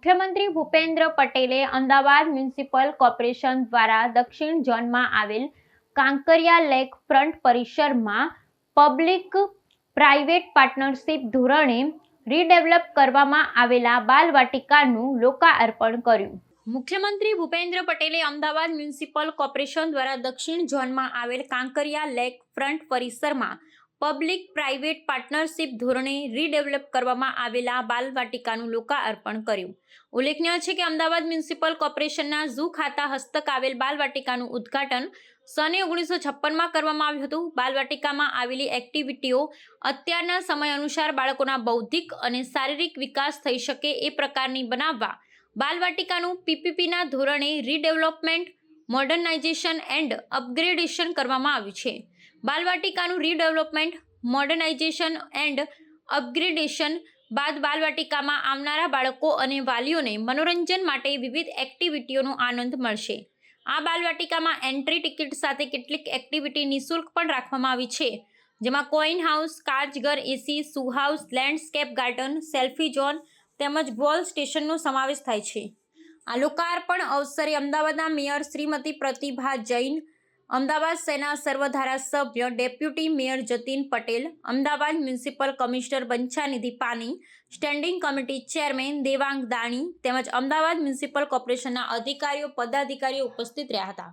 મુખ્યમંત્રી ભૂપેન્દ્ર પટેલે Ahmedabad municipal corporation દ્વારા દક્ષિણ ઝોનમાં આવેલ કાંકરિયા લેક ફ્રન્ટ પરિસરમાં પબ્લિક પ્રાઇવેટ પાર્ટનરશિપ ધોરણે રીડેવલપ કરવામાં આવેલા બાલવાટિકાનું લોકાર્પણ કર્યું. મુખ્યમંત્રી ભૂપેન્દ્ર પટેલે અમદાવાદ મ્યુનિસિપલ કોર્પોરેશન દ્વારા દક્ષિણ ઝોનમાં આવેલ કાંકરિયા લેક ફ્રન્ટ પરિસરમાં પબ્લિક પ્રાઇવેટ પાર્ટનરશિપ ધોરણે રીડેવલપ કરવામાં આવેલા બાલવાટિકાનું લોકાર્પણ કર્યું. ઉલ્લેખનીય છે કે અમદાવાદ મ્યુનિસિપલ કોર્પોરેશનના ઝૂ ખાતા હસ્તક આવેલ બાલવાટિકાનું ઉદ્ઘાટન સને 1956માં કરવામાં આવ્યું હતું. બાલવાટિકામાં આવેલી એક્ટિવિટીઓ અત્યારના સમય અનુસાર બાળકોના બૌદ્ધિક અને શારીરિક વિકાસ થઈ શકે એ પ્રકારની બનાવવા બાલવાટિકાનું પીપીપીના ધોરણે રીડેવલપમેન્ટ, મોડર્નાઇઝેશન એન્ડ અપગ્રેડેશન કરવામાં આવ્યું છે. બાલવાટિકાનું રીડેવલપમેન્ટ, મોડર્નાઇઝેશન એન્ડ અપગ્રેડેશન બાદ બાલવાટિકામાં આવનારા બાળકો અને વાલીઓને મનોરંજન માટે વિવિધ એક્ટિવિટીઓનો આનંદ મળશે. આ બાલવાટિકામાં એન્ટ્રી ટિકિટ સાથે કેટલીક એક્ટિવિટી નિઃશુલ્ક પણ રાખવામાં આવી છે, જેમાં કોઇન હાઉસ, કાચઘર, AC, shoe house, landscape garden, selfie zone તેમજ બોલ સ્ટેશનનો સમાવેશ થાય છે. આ લોકાર્પણ અવસરે અમદાવાદના મેયર શ્રીમતી પ્રતિભા જૈન, અમદાવાદ શહેરના સર્વ ધારાસભ્ય deputy mayor Jatin Patel, Ahmedabad municipal commissioner Banchhanidhi Pani, standing committee chairman Devang Dani તેમજ અમદાવાદ મ્યુનિસિપલ કોર્પોરેશનના અધિકારીઓ, પદાધિકારીઓ ઉપસ્થિત રહ્યા હતા.